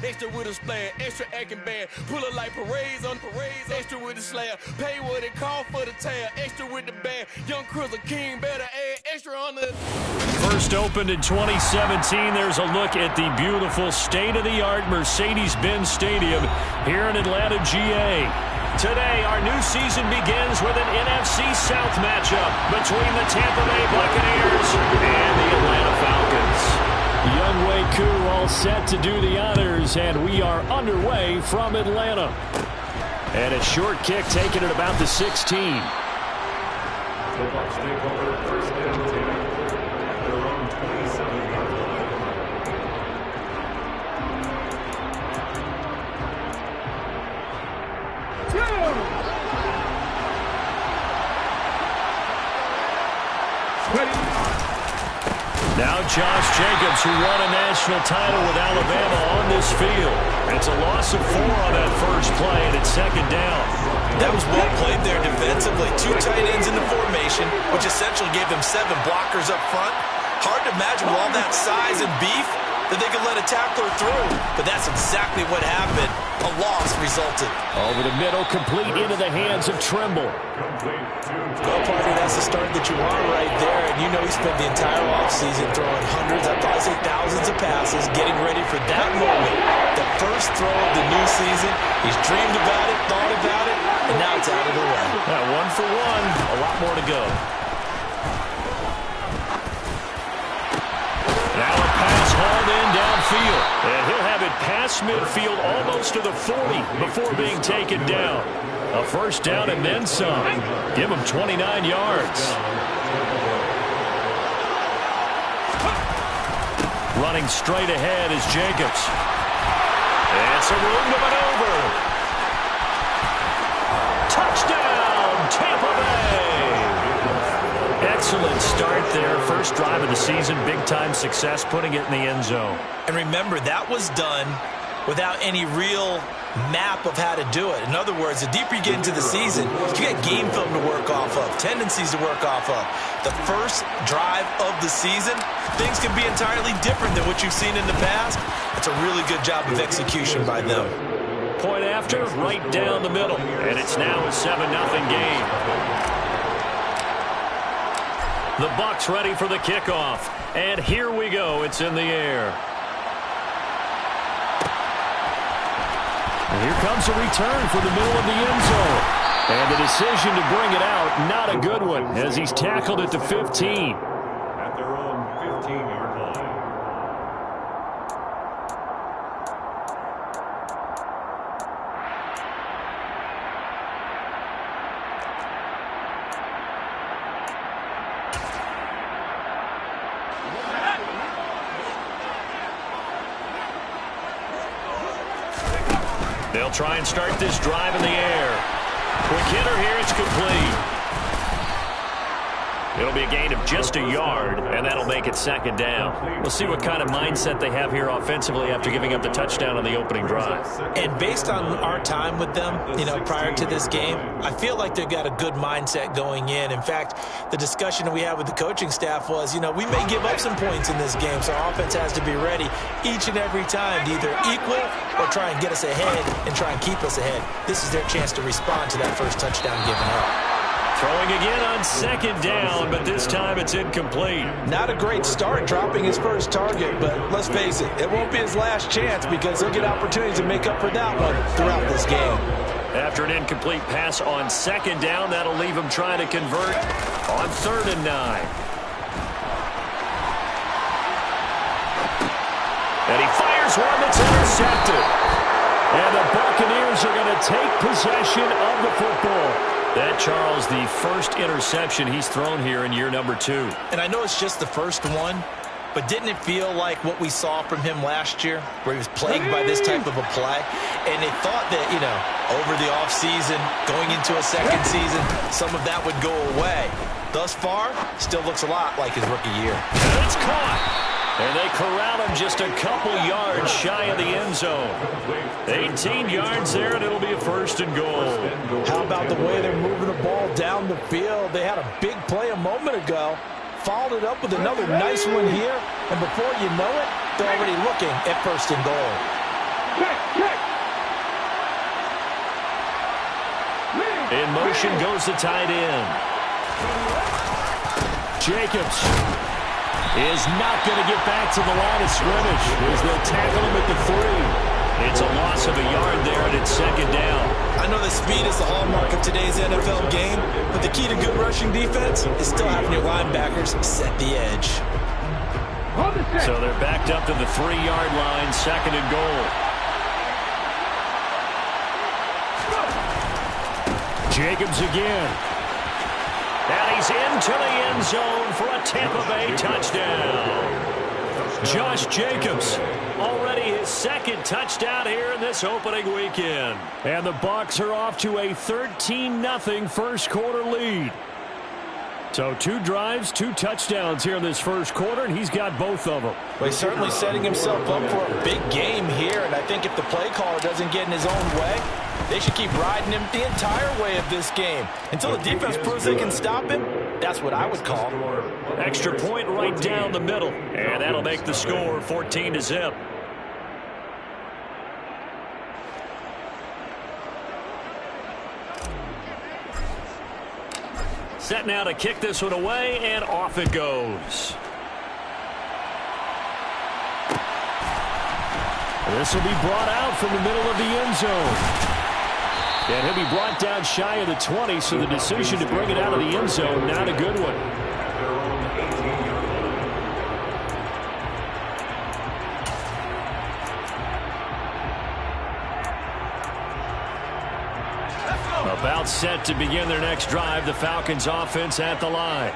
extra with a splash, extra acting bad, pull it like parades on parades, extra with the slab, pay what it call for the tab, extra with the band, young Chris a king, better add extra on the... First opened in 2017, there's a look at the beautiful state-of-the-art Mercedes-Benz Stadium here in Atlanta, GA. Today, our new season begins with an NFC South matchup between the Tampa Bay Buccaneers and the Atlanta Falcons. Younghoe Koo all set to do the honors, and we are underway from Atlanta. And a short kick taken at about the 16. The Bucs take over first down 10 at their own 27-yard line. Now Josh Jacobs, who won a national title with Alabama, on this field. It's a loss of 4 on that first play, and it's second down. That was well played there defensively. 2 tight ends in the formation, which essentially gave them 7 blockers up front. Hard to imagine with all that size and beef that they could let a tackler through. But that's exactly what happened. A loss resulted. Over the middle, complete into the hands of Trimble. Well, partner, that's the start that you want right there. And you know he spent the entire offseason throwing hundreds, I'd probably say thousands of passes, getting ready for that moment. The first throw of the new season. He's dreamed about it, thought about it, and now it's out of the way. 1 for 1, a lot more to go. Now a pass hauled in downfield. And he'll have it past midfield almost to the 40 before being taken down. A first down and then some. Give him 29 yards. Running straight ahead is Jacobs. And some room to maneuver. Touchdown, Tampa Bay! Excellent start there. First drive of the season, big-time success, putting it in the end zone. And remember, that was done without any real map of how to do it. In other words, the deeper you get into the season, you got game film to work off of, tendencies to work off of. The first drive of the season, things can be entirely different than what you've seen in the past. It's a really good job of execution by them. Point after, right down the middle. And it's now a 7-0 game. The Bucs ready for the kickoff. And here we go. It's in the air. And here comes a return for the middle of the end zone. And the decision to bring it out, not a good one, as he's tackled at the 15. At their own 15-yard line. They'll try and start this drive in the air. Quick hitter here, it's complete. It'll be a gain of just a yard, and that'll make it second down. We'll see what kind of mindset they have here offensively after giving up the touchdown on the opening drive. And based on our time with them, prior to this game, I feel like they've got a good mindset going in. In fact, the discussion that we had with the coaching staff was, we may give up some points in this game, so our offense has to be ready each and every time to either equal or try and get us ahead and try and keep us ahead. This is their chance to respond to that first touchdown given up. Throwing again on second down, but this time it's incomplete. Not a great start dropping his first target, but let's face it, it won't be his last chance because he'll get opportunities to make up for that one throughout this game. After an incomplete pass on second down, that'll leave him trying to convert on 3rd and 9. And he fires one that's intercepted. And the Buccaneers are going to take possession of the football. That, Charles, the first interception he's thrown here in year number 2. And I know it's just the first one, but didn't it feel like what we saw from him last year, where he was plagued by this type of a play? And they thought that, over the offseason, going into a second season, some of that would go away. Thus far, still looks a lot like his rookie year. And it's caught. And they corral him just a couple yards shy of the end zone. 18 yards there, and it'll be a 1st and goal. How about the way they're moving the ball down the field? They had a big play a moment ago, followed it up with another nice one here, and before you know it, they're already looking at 1st and goal. motion goes the tight end. Jacobs is not going to get back to the line of scrimmage as they'll tackle him at the 3. It's a loss of a yard there, and it's second down. I know that speed is the hallmark of today's NFL game, but the key to good rushing defense is still having your linebackers set the edge. So they're backed up to the 3-yard line, second and goal. Jacobs again. And he's into the end zone for a Tampa Bay touchdown. Josh Jacobs, already his second touchdown here in this opening weekend. And the Bucs are off to a 13-0 first quarter lead. So 2 drives, 2 touchdowns here in this first quarter, and he's got both of them. Well, he's certainly setting himself up for a big game here, and I think if the play caller doesn't get in his own way, they should keep riding him the entire way of this game. Until the defense proves they can stop him, that's what I would call. Extra point right down the middle, and that'll make the score 14-0. Set now to kick this one away, and off it goes. This will be brought out from the middle of the end zone. And he'll be brought down shy of the 20, so the decision to bring it out of the end zone, not a good one. About set to begin their next drive, the Falcons offense at the line.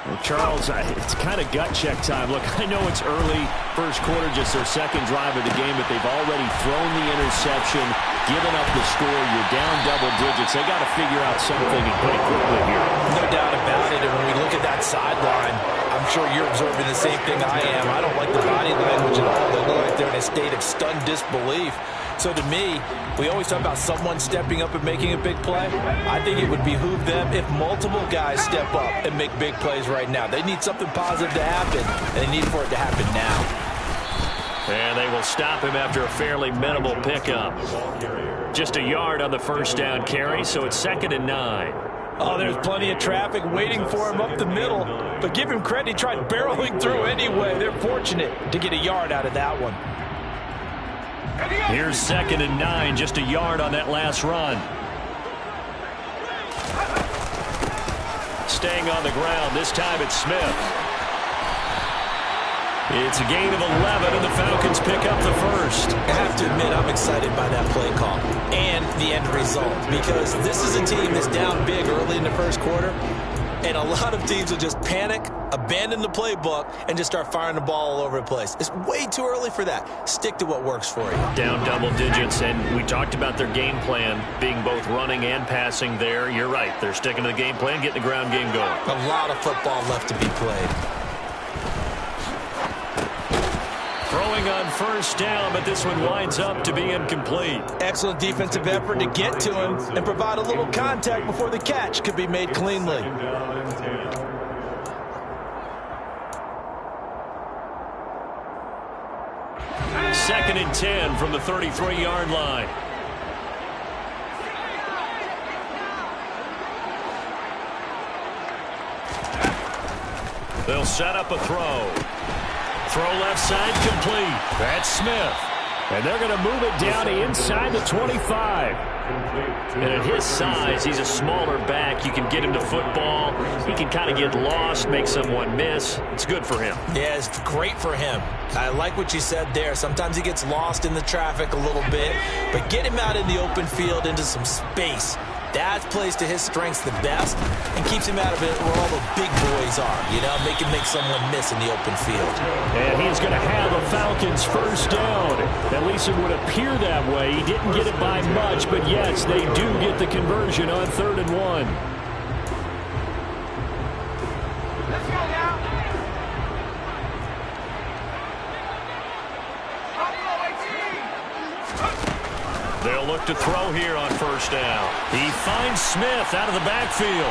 Well, Charles, it's kind of gut check time. Look, I know it's early, first quarter, just their second drive of the game, but they've already thrown the interception, given up the score. You're down double digits. They got to figure out something and play quickly here. No doubt about it. And when we look at that sideline, I'm sure you're observing the same thing I am. I don't like the body language at all. They look like they're in a state of stunned disbelief. So to me, we always talk about someone stepping up and making a big play. I think it would behoove them if multiple guys step up and make big plays right now. They need something positive to happen, and they need for it to happen now. And they will stop him after a fairly minimal pickup. Just a yard on the first down carry, so it's 2nd and 9. Oh, there's plenty of traffic waiting for him up the middle. But give him credit, he tried barreling through anyway. They're fortunate to get a yard out of that one. Here's 2nd and 9, just a yard on that last run. Staying on the ground, this time it's Smith. It's a gain of 11, and the Falcons pick up the first. I have to admit, I'm excited by that play call and the end result, because this is a team that's down big early in the first quarter, and a lot of teams will just panic, abandon the playbook, and just start firing the ball all over the place. It's way too early for that. Stick to what works for you. Down double digits, and we talked about their game plan being both running and passing there. You're right. They're sticking to the game plan, getting the ground game going. A lot of football left to be played. Throwing on first down, but this one winds up to be incomplete. Excellent defensive effort to get to him and provide a little contact before the catch could be made cleanly. 2nd and 10 from the 33-yard line. They'll set up a throw. Throw left side complete. That's Smith. And they're going to move it down to inside the 25. And at his size, he's a smaller back. You can get him to football. He can kind of get lost, make someone miss. It's good for him. Yeah, it's great for him. I like what you said there. Sometimes he gets lost in the traffic a little bit. But get him out in the open field into some space. That plays to his strengths the best and keeps him out of it where all the big boys are, you know, make someone miss in the open field. And he's going to have a Falcons first down. At least it would appear that way. He didn't get it by much, but yes, they do get the conversion on 3rd and 1. Let's go now. They'll look to throw here on first down. He finds Smith out of the backfield.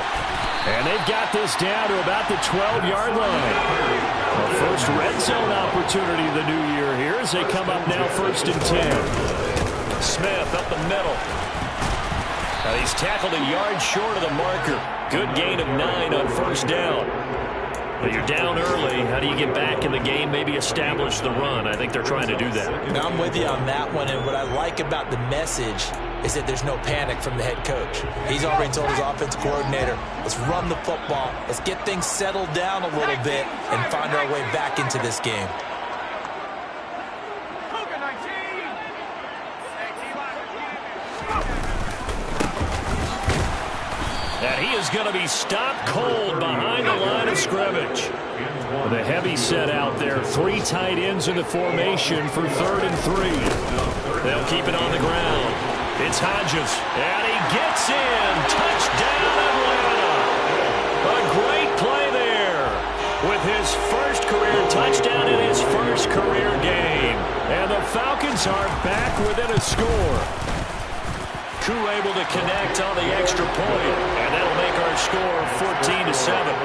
And they've got this down to about the 12-yard line. The first red zone opportunity of the new year here as they come up now 1st and 10. Smith up the middle. Now he's tackled a yard short of the marker. Good gain of 9 on first down. But you're down early. How do you get back in the game, maybe establish the run? I think they're trying to do that. Now I'm with you on that one, and what I like about the message is that there's no panic from the head coach. He's already told his offensive coordinator, let's run the football, let's get things settled down a little bit and find our way back into this game. And he is going to be stopped cold behind the line of scrimmage. With a heavy set out there. 3 tight ends in the formation for 3rd and 3. They'll keep it on the ground. It's Hodges. And he gets in. Touchdown, Atlanta. A great play there. With his first career touchdown in his first career game. And the Falcons are back within a score. Koo able to connect on the extra point, and that'll make our score 14-7.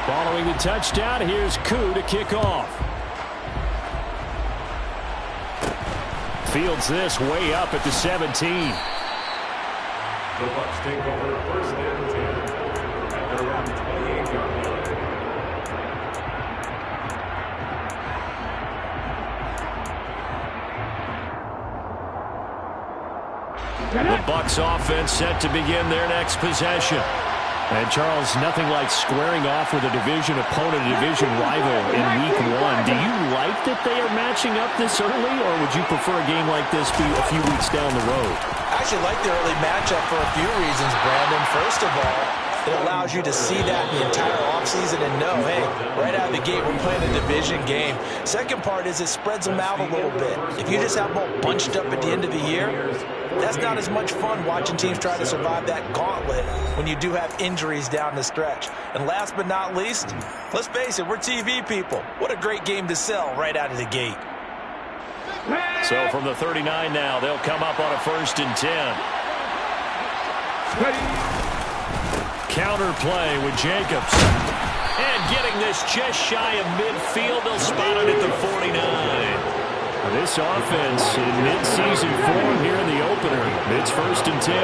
Following the touchdown, here's Koo to kick off. Fields this way up at the 17. The Bucs take over 1st and 10 at their own 28-yard line. The Bucs offense set to begin their next possession. And Charles, nothing like squaring off with a division opponent, a division rival in week 1. Do you like that they are matching up this early, or would you prefer a game like this be a few weeks down the road? I actually like the early matchup for a few reasons, Brandon. First of all, it allows you to see that in the entire offseason and know, hey, right out of the gate, we're playing a division game. Second part is it spreads them out a little bit. If you just have them all bunched up at the end of the year, that's not as much fun watching teams try to survive that gauntlet when you do have injuries down the stretch. And last but not least, let's face it, we're TV people. What a great game to sell right out of the gate. So from the 39 now, they'll come up on a 1st and 10. Counter play with Jacobs. And getting this just shy of midfield, they'll spot it at the 49. This offense in mid-season form here in the opener. It's 1st and 10.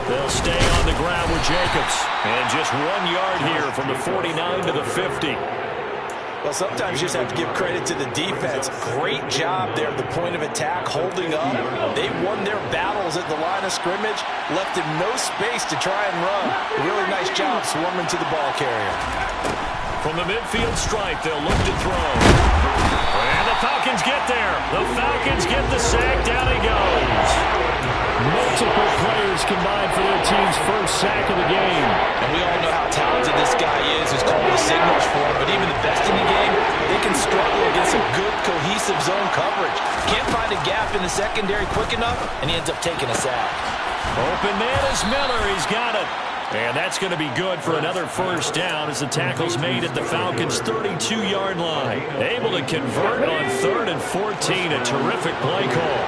They'll stay on the ground with Jacobs. And just 1 yard here from the 49 to the 50. Well, sometimes you just have to give credit to the defense. Great job there at the point of attack, holding up. They won their battles at the line of scrimmage, left him no space to try and run. A really nice job swarming to the ball carrier. From the midfield stripe, they'll look to throw. And the Falcons get there. The Falcons get the sack. Down he goes. Multiple players combined for their team's first sack of the game. And we all know how talented this guy is who's called the signals for him. But even the best in the game, they can struggle against some good, cohesive zone coverage. Can't find a gap in the secondary quick enough, and he ends up taking a sack. Open man is Miller. He's got it. And that's going to be good for another first down as the tackle's made at the Falcons' 32-yard line. Able to convert on 3rd and 14. A terrific play call.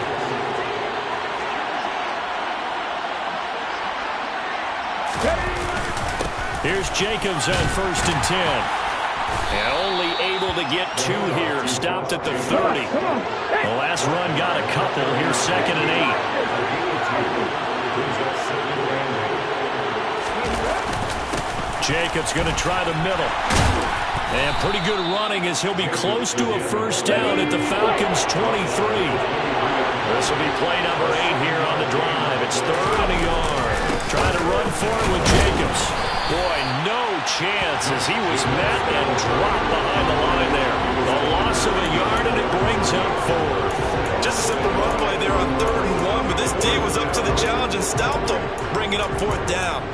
Here's Jacobs on 1st and 10. And only able to get 2 here. Stopped at the 30. The last run got a couple. Here's 2nd and 8. Jacobs going to try the middle. And pretty good running as he'll be close to a first down at the Falcons' 23. This will be play number 8 here on the drive. It's 3rd and a yard. Trying to run for it with Jacobs. Boy, no chance as he was met and dropped behind the line there. The loss of a yard, and it brings up 4th. Just a simple run play there on 3rd and 1, but this D was up to the challenge and stopped him, bringing up 4th down.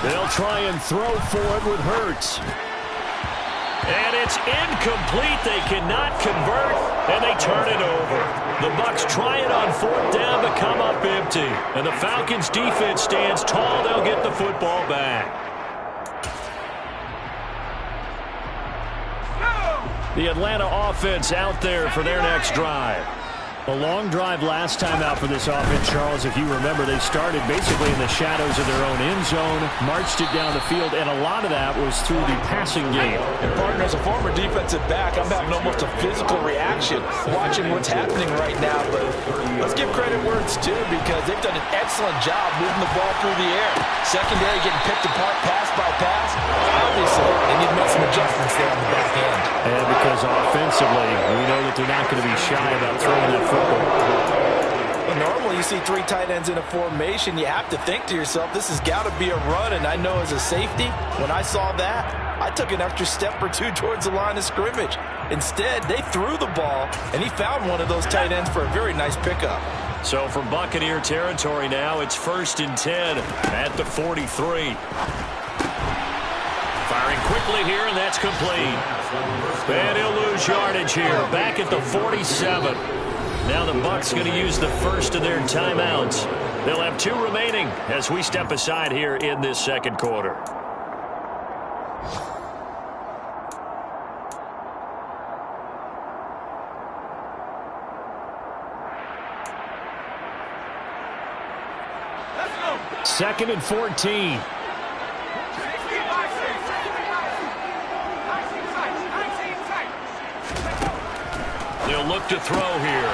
They'll try and throw for it with Hurts. And it's incomplete. They cannot convert, and they turn it over. The Bucs try it on 4th down to come up empty. And the Falcons' defense stands tall. They'll get the football back. The Atlanta offense out there for their next drive. A long drive last time out for this offense, Charles. If you remember, they started basically in the shadows of their own end zone, marched it down the field, and a lot of that was through the passing game. And, partner, as a former defensive back, I'm having almost a physical reaction watching what's happening right now. But let's give credit where it's due, because they've done an excellent job moving the ball through the air. Secondary getting picked apart pass by pass. Obviously, they need to make some adjustments there on the back end. And because offensively, we know that they're not going to be shy about throwing that football. Well, normally you see 3 tight ends in a formation. You have to think to yourself, this has got to be a run. And I know as a safety, when I saw that, I took an extra step or 2 towards the line of scrimmage. Instead, they threw the ball, and he found one of those tight ends for a very nice pickup. So from Buccaneer territory now, it's 1st and 10 at the 43. Firing quickly here, and that's complete. And he'll lose yardage here, back at the 47. Now the Bucs going to use the first of their timeouts. They'll have 2 remaining as we step aside here in this second quarter. Second and 14. They'll look to throw here.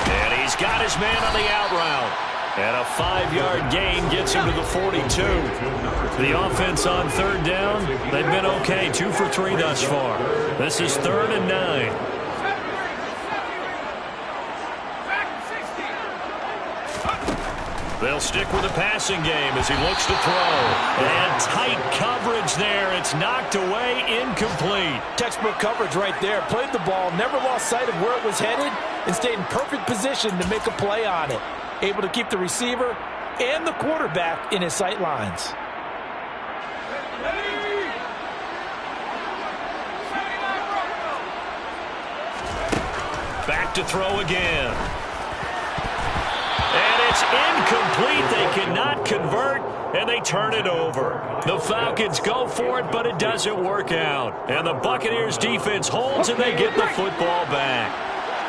And he's got his man on the out route. And a 5-yard gain gets him to the 42. The offense on 3rd down, they've been okay. 2 for 3 thus far. This is 3rd and 9. They'll stick with the passing game as he looks to throw. And tight coverage there. It's knocked away, incomplete. Textbook coverage right there. Played the ball, never lost sight of where it was headed, and stayed in perfect position to make a play on it. Able to keep the receiver and the quarterback in his sight lines. Back to throw again. And it's incomplete. They cannot convert, and they turn it over. The Falcons go for it, but it doesn't work out. And the Buccaneers defense holds, and they get the football back.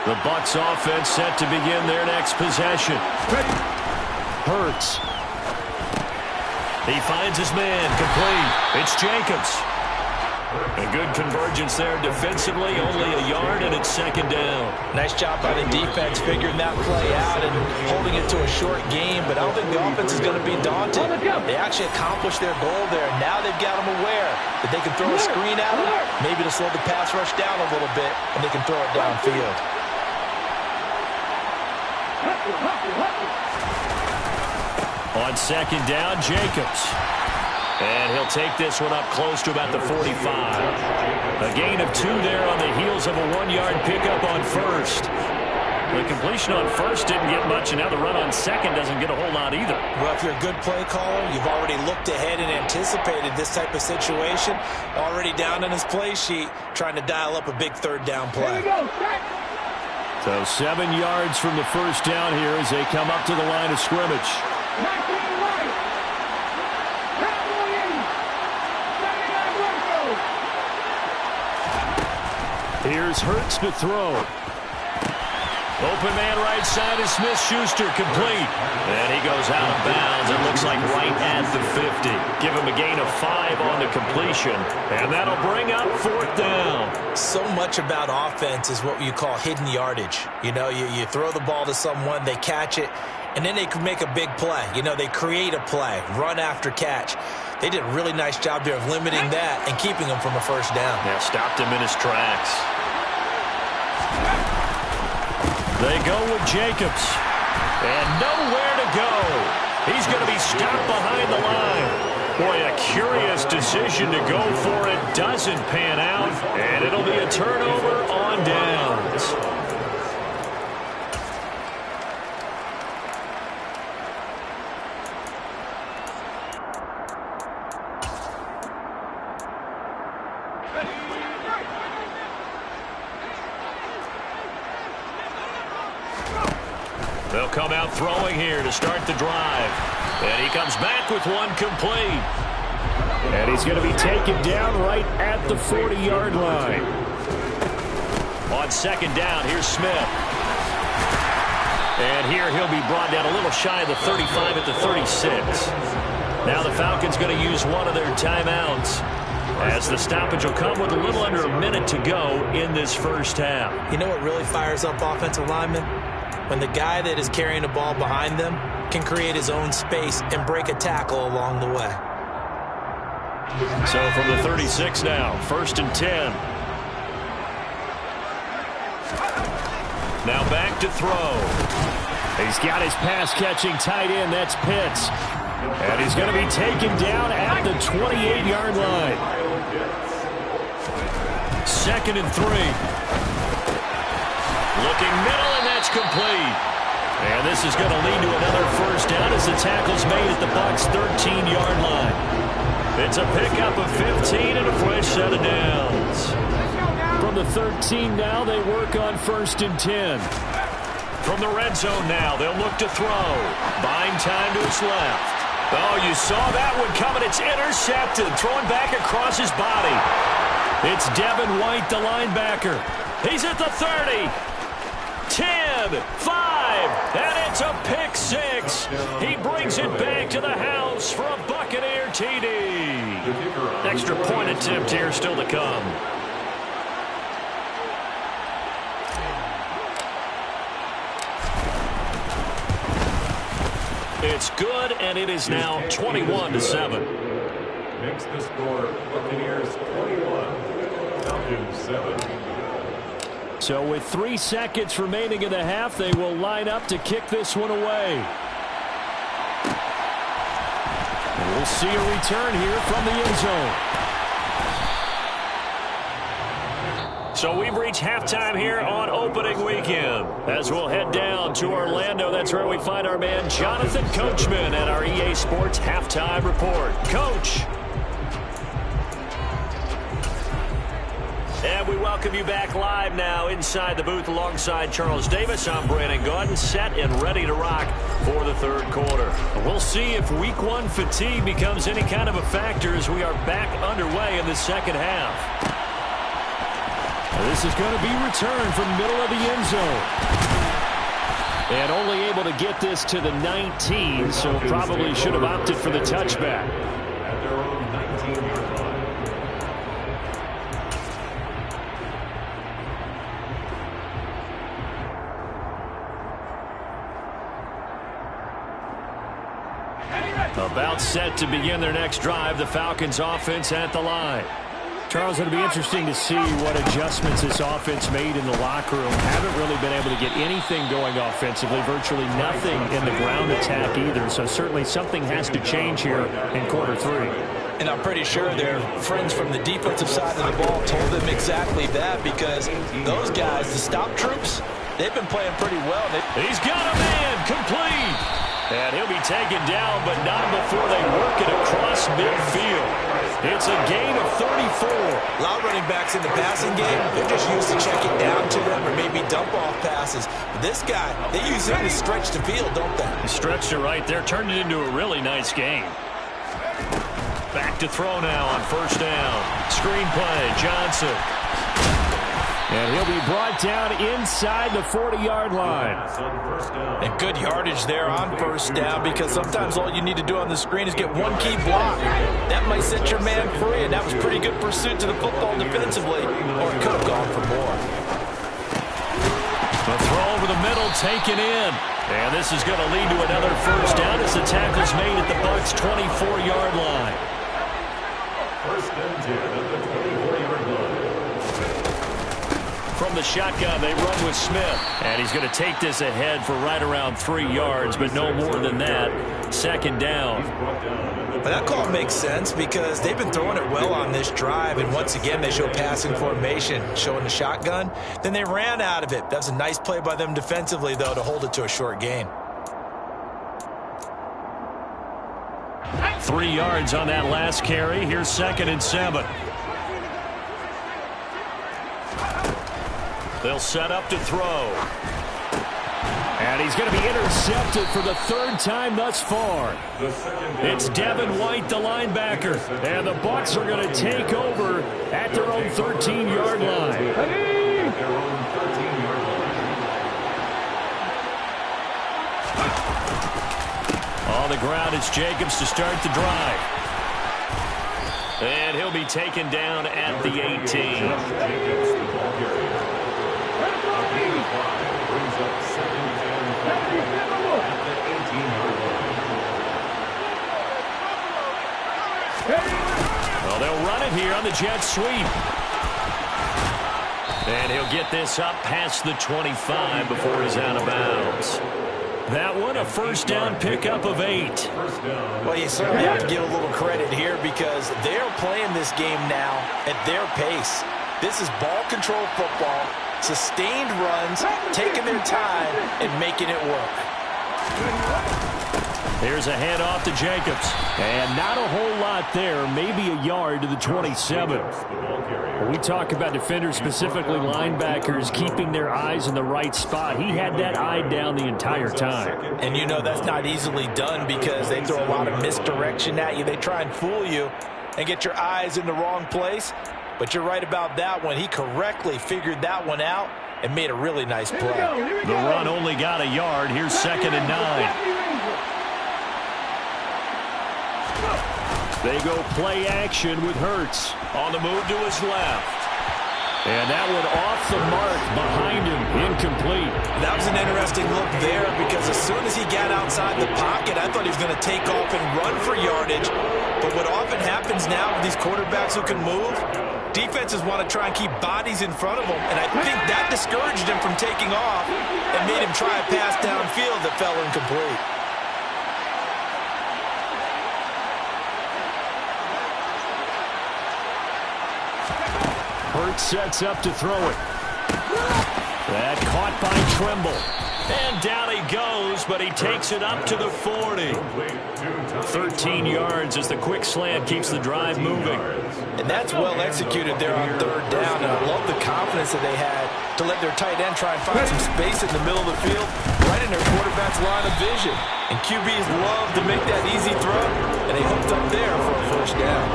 The Bucs offense set to begin their next possession. Hurts. He finds his man, complete. It's Jacobs. A good convergence there defensively, only a yard, and it's 2nd down. Nice job by the defense figuring that play out and holding it to a short game, but I don't think the offense is going to be daunted. They actually accomplished their goal there. Now they've got them aware that they can throw a screen at them, maybe to slow the pass rush down a little bit, and they can throw it downfield. On 2nd down, Jacobs. And he'll take this one up close to about the 45. A gain of 2 there on the heels of a 1-yard pickup on 1st. The completion on 1st didn't get much, and now the run on 2nd doesn't get a whole lot either. Well, if you're a good play caller, you've already looked ahead and anticipated this type of situation. Already down in his play sheet, trying to dial up a big 3rd down play. So 7 yards from the 1st down here as they come up to the line of scrimmage. Here's Hurts to throw. Open man right side is Smith-Schuster, complete. And he goes out of bounds. It looks like right at the 50. Give him a gain of 5 on the completion. And that'll bring up 4th down. So much about offense is what you call hidden yardage. You know, you throw the ball to someone, they catch it, and then they can make a big play. You know, they create a play, run after catch. They did a really nice job there of limiting that and keeping him from a 1st down. Yeah, stopped him in his tracks. They go with Jacobs. And nowhere to go. He's going to be stopped behind the line. Boy, a curious decision to go for it. Doesn't pan out. And it'll be a turnover on downs. They'll come out throwing here to start the drive. And he comes back with one complete. And he's going to be taken down right at the 40-yard line. On second down, here's Smith. And here he'll be brought down a little shy of the 35 at the 36. Now the Falcons going to use one of their timeouts, as the stoppage will come with a little under a minute to go in this first half. You know what really fires up offensive linemen? When the guy that is carrying the ball behind them can create his own space and break a tackle along the way. So from the 36 now, 1st and 10. Now back to throw. He's got his pass-catching tight end. That's Pitts. And he's going to be taken down at the 28-yard line. 2nd and 3. Looking middle, and that's complete. And this is going to lead to another first down as the tackle's made at the Bucs' 13-yard line. It's a pickup of 15 and a fresh set of downs. From the 13 now, they work on 1st and 10. From the red zone now, they'll look to throw. Buying time to his left. Oh, you saw that one coming. It's intercepted. Throwing back across his body. It's Devin White, the linebacker. He's at the 30. 10, 5, and it's a pick 6. He brings it back to the house for a Buccaneer TD. Extra point attempt here still to come. It's good, and it is now 21-7. Makes the score Buccaneers 21, Falcons 7. So with 3 seconds remaining in the half, they will line up to kick this one away. And we'll see a return here from the end zone. So we've reached halftime here on opening weekend. As we'll head down to Orlando, that's where we find our man Jonathan Coachman at our EA Sports Halftime Report. Coach. And we welcome you back live now inside the booth alongside Charles Davis. I'm Brandon Gaudin, set and ready to rock for the third quarter. We'll see if week 1 fatigue becomes any kind of a factor as we are back underway in the second half. This is going to be returned from middle of the end zone. And only able to get this to the 19, so probably should have opted for the touchback. At their own 19-yard line. About set to begin their next drive, the Falcons offense at the line. Charles, it'll be interesting to see what adjustments this offense made in the locker room. Haven't really been able to get anything going offensively, virtually nothing in the ground attack either. So certainly something has to change here in quarter 3. And I'm pretty sure their friends from the defensive side of the ball told them exactly that, because those guys, the stop troops, they've been playing pretty well. He's got a man complete. And he'll be taken down, but not before they work it across midfield. It's a gain of 34. A lot of running backs in the passing game, they're just used to check it down to them or maybe dump-off passes. But this guy, they use him to stretch the field, don't they? He stretched it right there, turned it into a really nice game. Back to throw now on 1st down. Screen play, Johnson. And he'll be brought down inside the 40-yard line. And good yardage there on 1st down, because sometimes all you need to do on the screen is get one key block. That might set your man free, and that was pretty good pursuit to the football defensively, or it could have gone for more. The throw over the middle taken in. And this is going to lead to another first down as the tackle's made at the Bucs' 24-yard line. 1st and 10 at the 24-yard line. From the shotgun, they run with Smith. And he's going to take this ahead for right around 3 yards, but no more than that. 2nd down. But that call makes sense because they've been throwing it well on this drive, and once again they show passing formation, showing the shotgun. Then they ran out of it. That was a nice play by them defensively, though, to hold it to a short gain. 3 yards on that last carry. Here's 2nd and 7. They'll set up to throw. And And he's going to be intercepted for the third time thus far. It's Devin White, the linebacker. And the Bucs are going to take over at their own 13-yard line. On the ground, it's Jacobs to start the drive. And he'll be taken down at the 18. Well, they'll run it here on the jet sweep. And he'll get this up past the 25 before he's out of bounds. That one, a first down pickup of 8. Well, you certainly have to give a little credit here because they're playing this game now at their pace. This is ball control football, sustained runs, taking their time, and making it work. Here's a handoff to Jacobs. And not a whole lot there, maybe a yard to the 27. When we talk about defenders, specifically linebackers, keeping their eyes in the right spot, he had that eye down the entire time. And you know that's not easily done because they throw a lot of misdirection at you. They try and fool you and get your eyes in the wrong place. But you're right about that one. He correctly figured that one out and made a really nice play. The run only got a yard. Here's 2nd and 9. They go play action with Hurts on the move to his left. And that one off the mark behind him, incomplete. That was an interesting look there because as soon as he got outside the pocket, I thought he was going to take off and run for yardage. But what often happens now with these quarterbacks who can move, defenses want to try and keep bodies in front of them. And I think that discouraged him from taking off and made him try a pass downfield that fell incomplete. Hurts sets up to throw it. That caught by Trimble. And down he goes, but he takes it up to the 40. 13 yards as the quick slant keeps the drive moving. And that's well executed there on 3rd down. And I love the confidence that they had to let their tight end try and find some space in the middle of the field, right in their quarterback's line of vision. And QBs love to make that easy throw, and they hooked up there for a first down.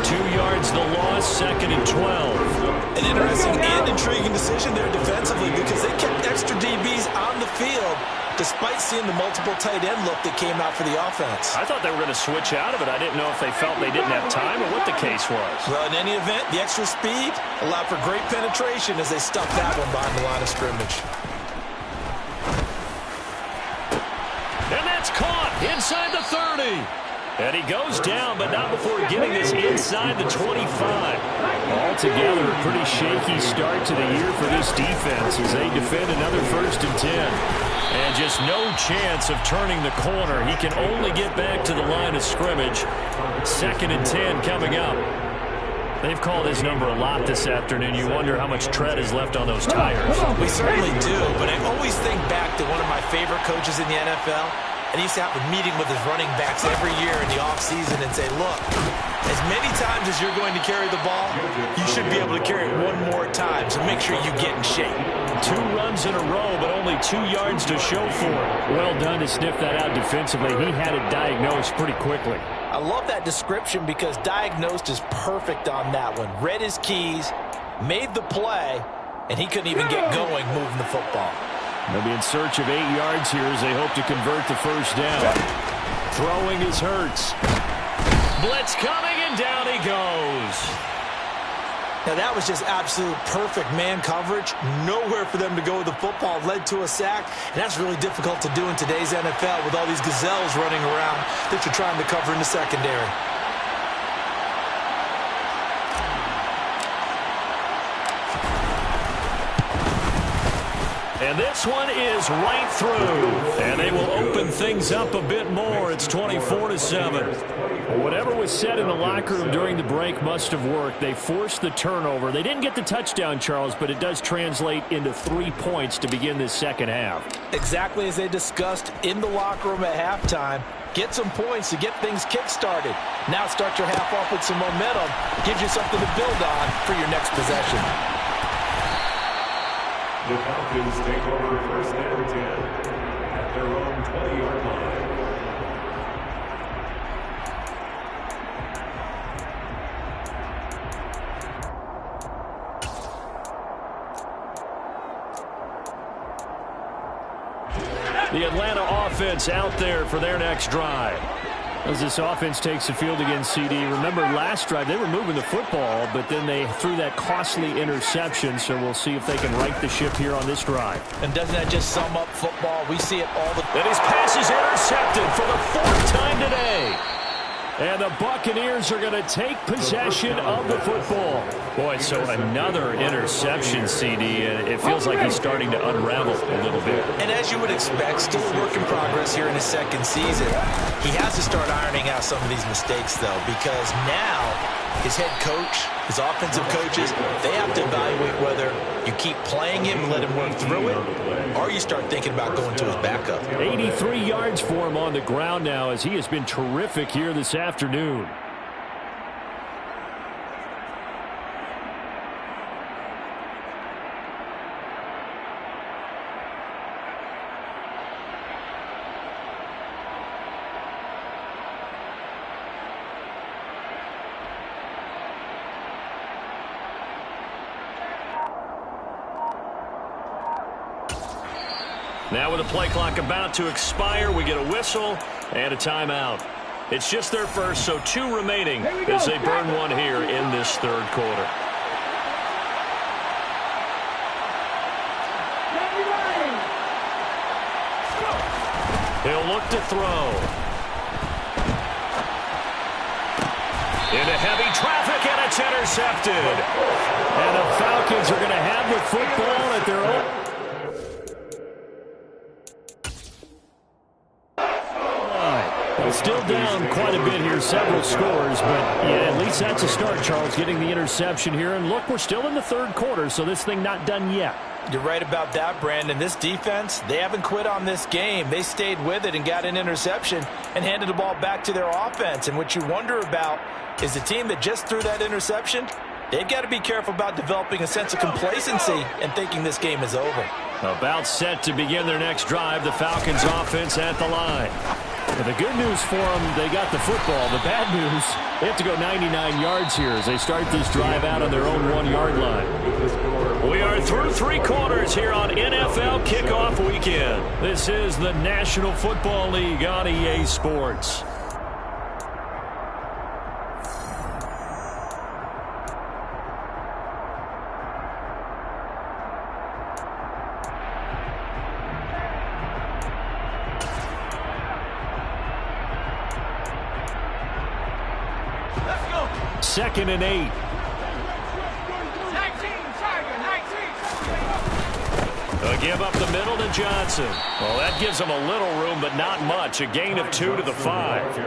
2 yards the loss, 2nd and 12. An interesting and intriguing decision there defensively because they kept extra DBs on the field despite seeing the multiple tight end look that came out for the offense. I thought they were going to switch out of it. I didn't know if they felt they didn't have time or what the case was. Well, in any event, the extra speed allowed for great penetration as they stuffed that one behind the line of scrimmage. And that's caught inside the 30. And he goes down, but not before getting this inside the 25. Altogether, a pretty shaky start to the year for this defense as they defend another 1st and 10. And just no chance of turning the corner. He can only get back to the line of scrimmage. 2nd and 10 coming up. They've called his number a lot this afternoon. You wonder how much tread is left on those tires. We certainly do, but I always think back to one of my favorite coaches in the NFL. And he used to have a meeting with his running backs every year in the offseason and say, look, as many times as you're going to carry the ball, you should be able to carry it one more time, so make sure you get in shape. 2 runs in a row, but only 2 yards to show for it. Well done to sniff that out defensively. He had it diagnosed pretty quickly. I love that description because diagnosed is perfect on that one. Read his keys, made the play, and he couldn't even get going moving the football. They'll be in search of 8 yards here as they hope to convert the first down. Throwing is Hurts. Blitz coming, and down he goes. Now, that was just absolute perfect man coverage. Nowhere for them to go with the football. Led to a sack, and that's really difficult to do in today's NFL with all these gazelles running around that you're trying to cover in the secondary. And this one is right through. And they will open things up a bit more. It's 24-7. Whatever was said in the locker room during the break must have worked. They forced the turnover. They didn't get the touchdown, Charles, but it does translate into 3 points to begin this second half. Exactly as they discussed in the locker room at halftime. Get some points to get things kick-started. Now start your half off with some momentum. Gives you something to build on for your next possession. The Falcons take over 1st and 10. at their own 20-yard line. The Atlanta offense out there for their next drive. As this offense takes the field against CD, remember last drive they were moving the football, but then they threw that costly interception, so we'll see if they can right the ship here on this drive. And doesn't that just sum up football? We see it all the time. And his pass is intercepted for the 4th time today. And the Buccaneers are going to take possession of the football. Boy, so another interception, CD, and it feels like he's starting to unravel a little bit. And as you would expect, still a work in progress here in his second season. He has to start ironing out some of these mistakes, though, because now his head coach, his offensive coaches, they have to evaluate whether you keep playing him and let him work through it, or you start thinking about going to his backup. 83 yards for him on the ground now, as he has been terrific here this afternoon. Now with the play clock about to expire, we get a whistle and a timeout. It's just their first, so 2 remaining as they burn one here in this third quarter. He'll look to throw. Into heavy traffic, and it's intercepted. And the Falcons are going to have the football at their own. Still down quite a bit here, several scores, but yeah, at least that's a start, Charles, getting the interception here. And look, we're still in the third quarter, so this thing not done yet. You're right about that, Brandon. This defense, they haven't quit on this game. They stayed with it and got an interception and handed the ball back to their offense. And what you wonder about is the team that just threw that interception, they've got to be careful about developing a sense of complacency and thinking this game is over. About set to begin their next drive, the Falcons offense at the line. And the good news for them, they got the football. The bad news, they have to go 99 yards here as they start this drive out on their own 1-yard line. We are through 3 quarters here on NFL Kickoff Weekend. This is the National Football League on EA Sports. Second and 8. They'll give up the middle to Johnson. Well, that gives them a little room, but not much. A gain of 2 to the 5.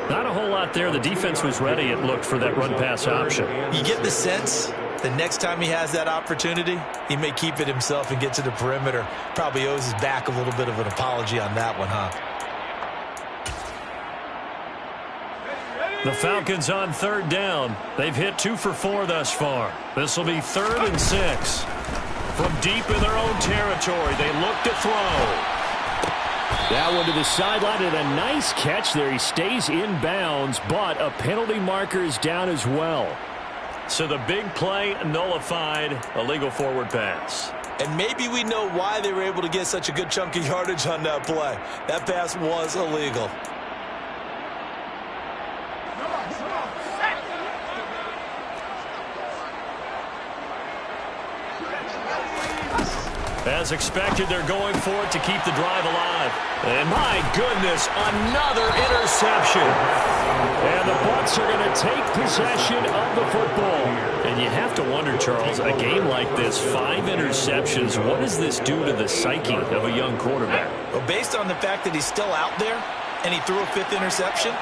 Not a whole lot there. The defense was ready, it looked, for that run-pass option. You get the sense the next time he has that opportunity, he may keep it himself and get to the perimeter. Probably owes his back a little bit of an apology on that one, huh? The Falcons on third down. They've hit 2 for 4 thus far. This will be 3rd and 6. From deep in their own territory, they look to throw. That one to the sideline, and a nice catch there. He stays in bounds, but a penalty marker is down as well. So the big play nullified, illegal forward pass. And maybe we know why they were able to get such a good chunk of yardage on that play. That pass was illegal. As expected, they're going for it to keep the drive alive. And my goodness, another interception. And the Bucs are going to take possession of the football. And you have to wonder, Charles, a game like this, 5 interceptions, what does this do to the psyche of a young quarterback? Well, based on the fact that he's still out there and he threw a 5th interception,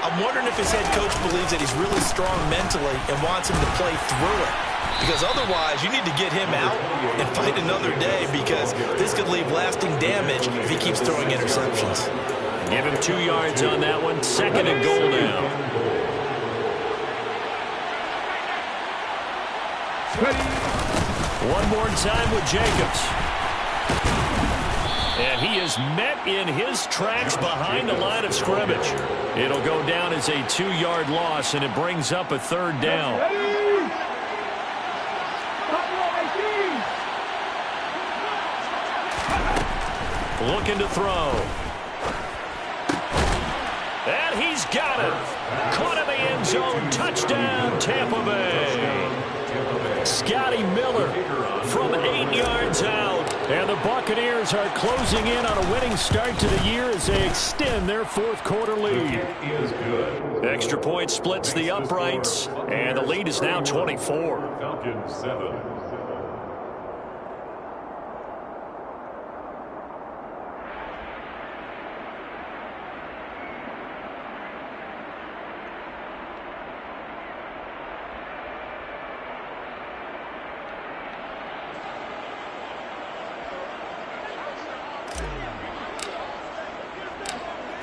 I'm wondering if his head coach believes that he's really strong mentally and wants him to play through it. Because otherwise, you need to get him out and fight another day, because this could leave lasting damage if he keeps throwing interceptions. Give him 2 yards on that one. 2nd and goal now. One more time with Jacobs. And he is met in his tracks behind the line of scrimmage. It'll go down as a 2-yard loss, and it brings up a 3rd down. Looking to throw. And he's got it. Caught in the end zone. Touchdown, Tampa Bay. Scotty Miller from 8 yards out. And the Buccaneers are closing in on a winning start to the year as they extend their 4th quarter lead. Extra point splits the uprights, and the lead is now 24. Falcons 7.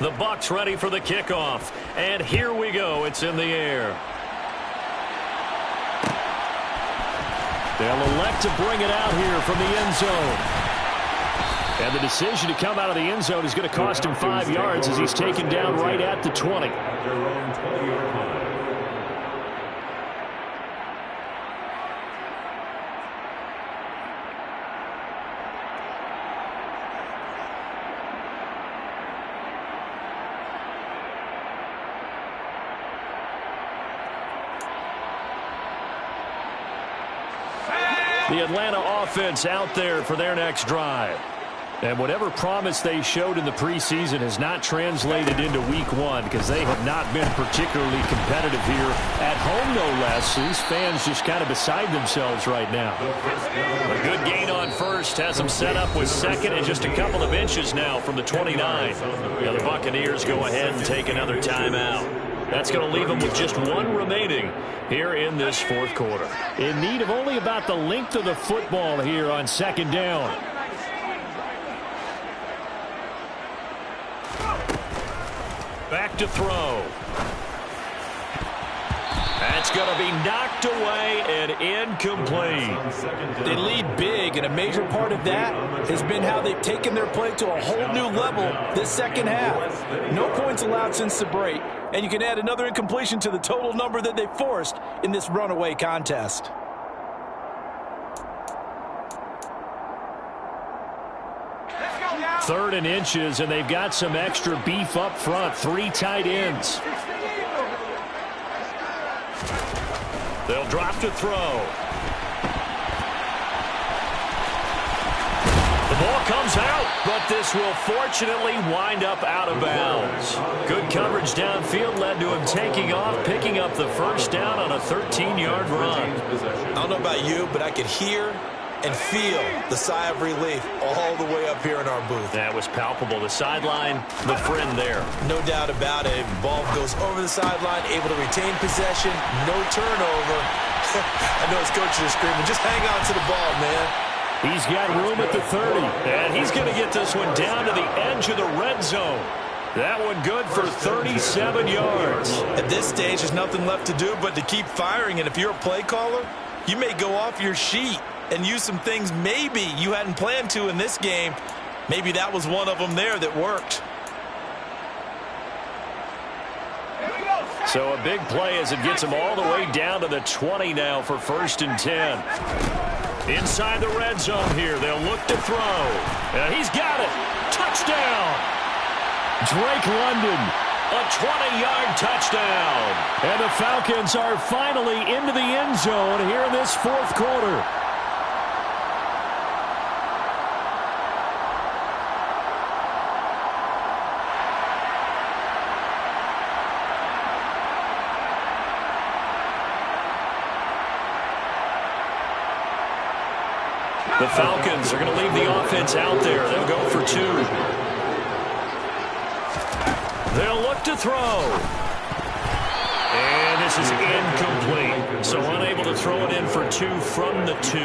The Bucs ready for the kickoff. And here we go. It's in the air. They'll elect to bring it out here from the end zone. And the decision to come out of the end zone is going to cost him 5 yards as he's taken down right at the 20. Their own 20-yard line. The Atlanta offense out there for their next drive. And whatever promise they showed in the preseason has not translated into week 1 because they have not been particularly competitive here at home, no less. These fans just kind of beside themselves right now. A good gain on first has them set up with 2nd and just a couple of inches now from the 29. Now the Buccaneers go ahead and take another timeout. That's going to leave them with just 1 remaining here in this 4th quarter. In need of only about the length of the football here on 2nd down. Back to throw. That's going to be knocked away and incomplete. They lead big, and a major part of that has been how they've taken their play to a whole new level this second half. No points allowed since the break, and you can add another incompletion to the total number that they forced in this runaway contest. Third and inches, and they've got some extra beef up front. 3 tight ends. They'll drop to throw. The ball comes out, but this will fortunately wind up out of bounds. Good coverage downfield led to him taking off, picking up the 1st down on a 13-yard run. I don't know about you, but I could hear and feel the sigh of relief all the way up here in our booth. That was palpable. The sideline, the friend there. No doubt about it. Ball goes over the sideline, able to retain possession, no turnover. I know his coaches are screaming, just hang on to the ball, man. He's got room at the 30. And he's going to get this one down to the edge of the red zone. That one good for 37 yards. At this stage, there's nothing left to do but to keep firing. And if you're a play caller, you may go off your sheet and use some things maybe you hadn't planned to in this game. Maybe that was one of them there that worked. So a big play as it gets him all the way down to the 20 now for 1st and 10. Inside the red zone here. They'll look to throw. And he's got it. Touchdown. Drake London. A 20-yard touchdown. And the Falcons are finally into the end zone here in this 4th quarter. The Falcons are going to leave the offense out there. They'll go for 2. They'll look to throw. And this This is incomplete. So unable to throw it in for 2 from the 2.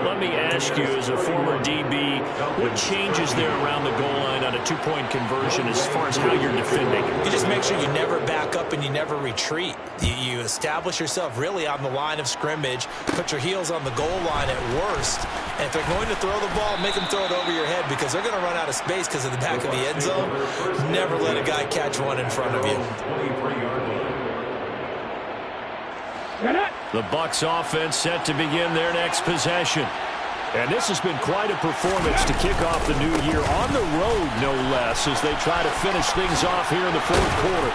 Let me ask you, as a former DB, what changes there around the goal line on a 2-point conversion as far as how you're defending? You just make sure you never back up and you never retreat. You establish yourself really on the line of scrimmage, put your heels on the goal line at worst, and if they're going to throw the ball, make them throw it over your head because they're going to run out of space because of the back of the end zone. Never let a guy catch one in front of you. The Bucs offense set to begin their next possession. And this has been quite a performance to kick off the new year on the road, no less, as they try to finish things off here in the fourth quarter.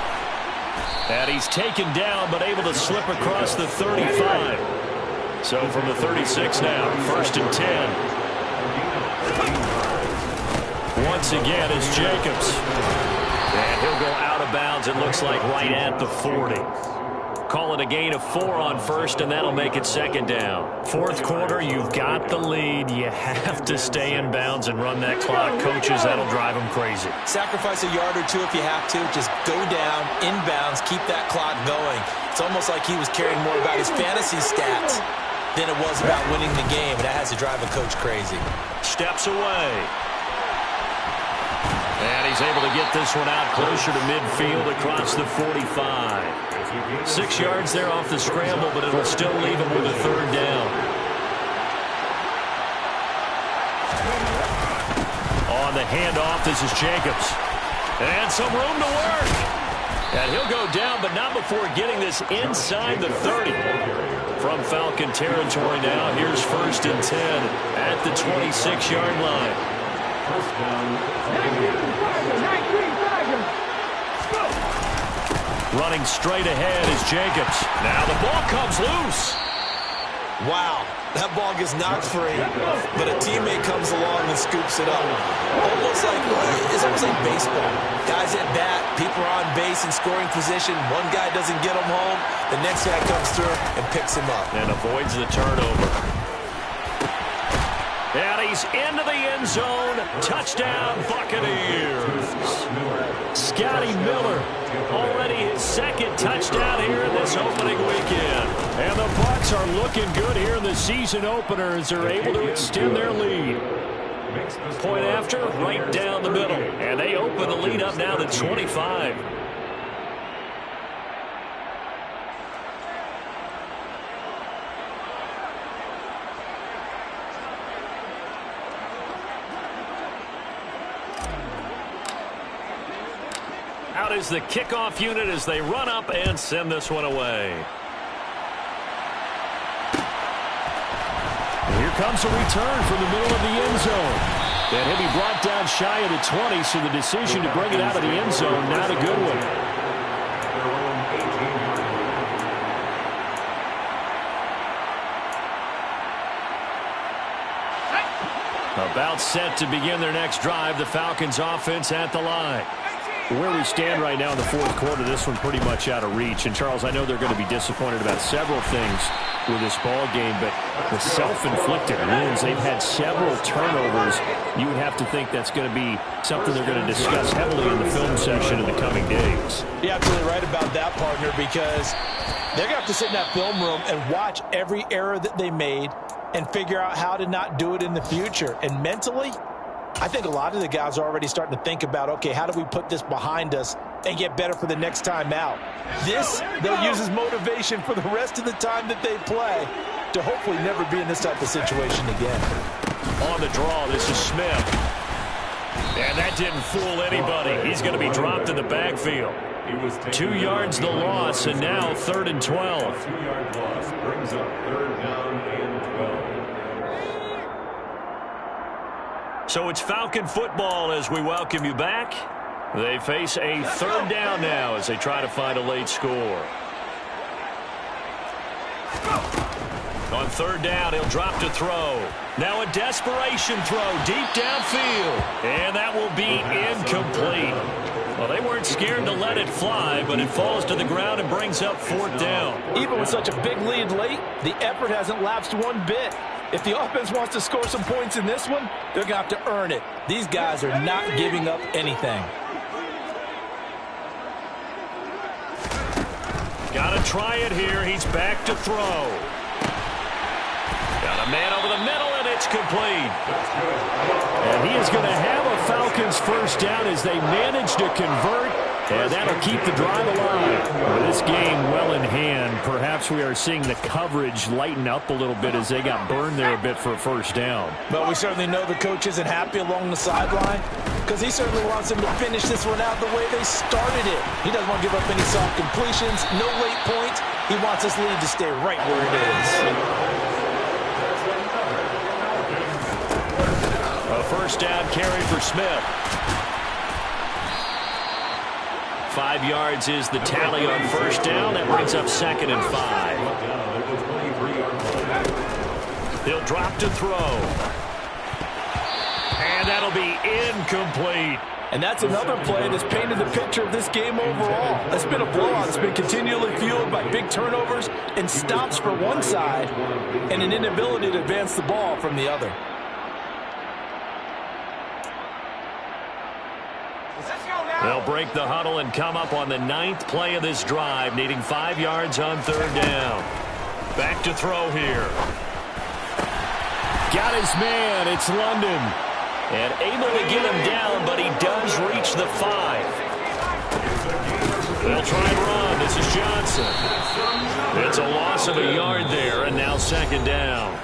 And he's taken down, but able to slip across the 35. So from the 36 now, 1st and 10. Once again is Jacobs. And he'll go out of bounds, it looks like right at the 40. Call it a gain of 4 on 1st, and that'll make it 2nd down. Fourth quarter, you've got the lead. You have to stay in bounds and run that clock. Coaches, that'll drive them crazy. Sacrifice a yard or 2 if you have to. Just go down, inbounds, keep that clock going. It's almost like he was caring more about his fantasy stats than it was about winning the game, and that has to drive a coach crazy. Steps away. And he's able to get this one out closer to midfield across the 45. 6 yards there off the scramble, but it'll still leave him with a 3rd down. On the handoff, this is Jacobs. And some room to work. And he'll go down, but not before getting this inside the 30. From Falcon territory now, here's 1st and 10 at the 26-yard line. Running straight ahead is Jacobs. Now the ball comes loose. Wow, that ball gets knocked free, but a teammate comes along and scoops it up. It's almost like baseball. Guys at bat, people are on base in scoring position. One guy doesn't get him home. The next guy comes through and picks him up. And avoids the turnover. And he's into the end zone. Touchdown, Buccaneers. Scotty Miller, already his 2nd touchdown here in this opening weekend. And the Bucs are looking good here in the season opener as they're able to extend their lead. Point after, right down the middle. And they open the lead up now to 25. Out is the kickoff unit as they run up and send this one away. And here comes a return from the middle of the end zone. And he'll be brought down shy of the 20, so the decision to bring it out of the end zone, not a good one. About set to begin their next drive, the Falcons offense at the line. Where we stand right now in the fourth quarter, this one pretty much out of reach. And, Charles, I know they're going to be disappointed about several things with this ball game, but the self-inflicted wounds, they've had several turnovers. You would have to think that's going to be something they're going to discuss heavily in the film session in the coming days. You're absolutely right about that, partner, because they're going to have to sit in that film room and watch every error that they made and figure out how to not do it in the future. And mentally, I think a lot of the guys are already starting to think about, okay, how do we put this behind us and get better for the next time out? This, they'll use as motivation for the rest of the time that they play to hopefully never be in this type of situation again. On the draw, this is Smith. And that didn't fool anybody. He's going to be dropped in the backfield. 2 yards the loss, and now 3rd and 12. 2-yard loss brings up 3rd down and 12. So it's Falcon football as we welcome you back. They face a 3rd down now as they try to find a late score. On 3rd down, he'll drop to throw. Now a desperation throw deep downfield. And that will be incomplete. Well, they weren't scared to let it fly, but it falls to the ground and brings up 4th down. Even with such a big lead late, the effort hasn't lapsed one bit. If the offense wants to score some points in this one, they're going to have to earn it. These guys are not giving up anything. Got to try it here. He's back to throw. Got a man over the middle, and it's complete. And he is going to have a Falcons first down as they manage to convert, and that'll keep the drive alive. With this game well in hand, perhaps we are seeing the coverage lighten up a little bit as they got burned there a bit for a first down. But we certainly know the coach isn't happy along the sideline because he certainly wants them to finish this one out the way they started it. He doesn't want to give up any soft completions, no late points. He wants this lead to stay right where it is. A first down carry for Smith. 5 yards is the tally on first down. That brings up 2nd and 5. He'll drop to throw. And that'll be incomplete. And that's another play that's painted the picture of this game overall. It's been a blowout. It's been continually fueled by big turnovers and stops for one side and an inability to advance the ball from the other. They'll break the huddle and come up on the 9th play of this drive, needing 5 yards on 3rd down. Back to throw here. Got his man. It's London. And able to get him down, but he does reach the 5. They'll try and run. This is Johnson. It's a loss of a yard there, and now 2nd down.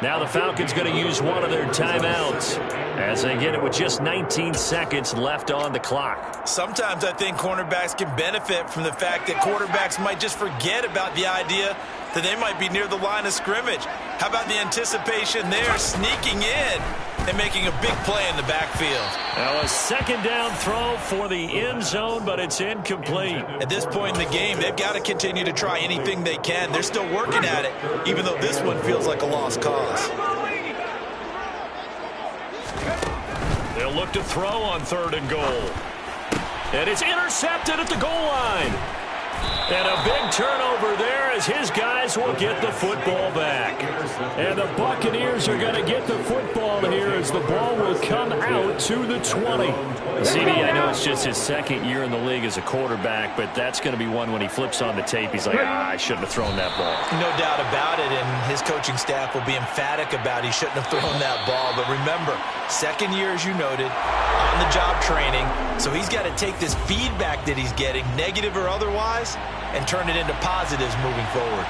Now the Falcons going to use one of their timeouts as they get it with just 19 seconds left on the clock. Sometimes I think cornerbacks can benefit from the fact that quarterbacks might just forget about the idea that they might be near the line of scrimmage. How about the anticipation there, sneaking in and making a big play in the backfield? Now a 2nd down throw for the end zone, but it's incomplete. At this point in the game, they've got to continue to try anything they can. They're still working at it, even though this one feels like a lost cause. They'll look to throw on 3rd and goal. And it's intercepted at the goal line. And a big turnover there as his guys will get the football back. And the Buccaneers are going to get the football here as the ball will come out to the 20. CD, I know it's just his 2nd year in the league as a quarterback, but that's going to be one when he flips on the tape. He's like, I shouldn't have thrown that ball. No doubt about it, and his coaching staff will be emphatic about he shouldn't have thrown that ball. But remember, 2nd year, as you noted, on-the-job training, so he's got to take this feedback that he's getting, negative or otherwise, and turn it into positives moving forward.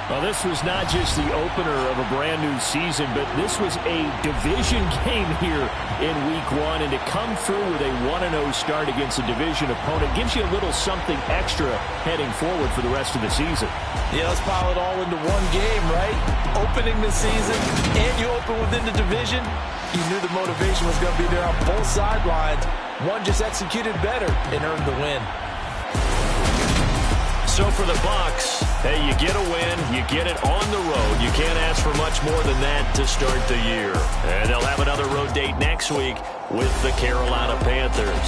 Well, this was not just the opener of a brand-new season, but this was a division game here in Week 1, and to come through with a 1-0 start against a division opponent gives you a little something extra heading forward for the rest of the season. Yeah, let's pile it all into one game, right? Opening the season, and you open within the division. You knew the motivation was going to be there on both sidelines. One just executed better and earned the win. So for the Bucs, hey, you get a win, you get it on the road. You can't ask for much more than that to start the year. And they'll have another road date next week with the Carolina Panthers.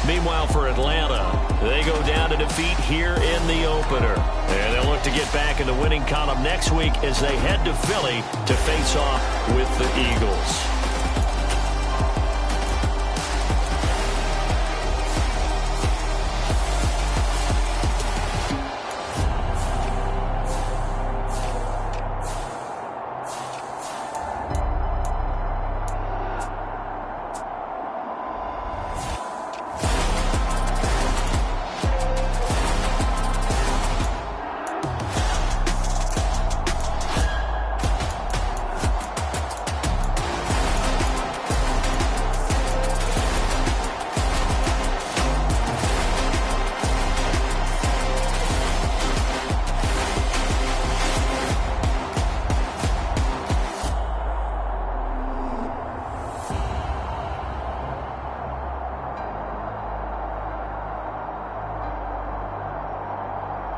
Meanwhile, for Atlanta, they go down to defeat here in the opener. And they'll look to get back in the winning column next week as they head to Philly to face off with the Eagles.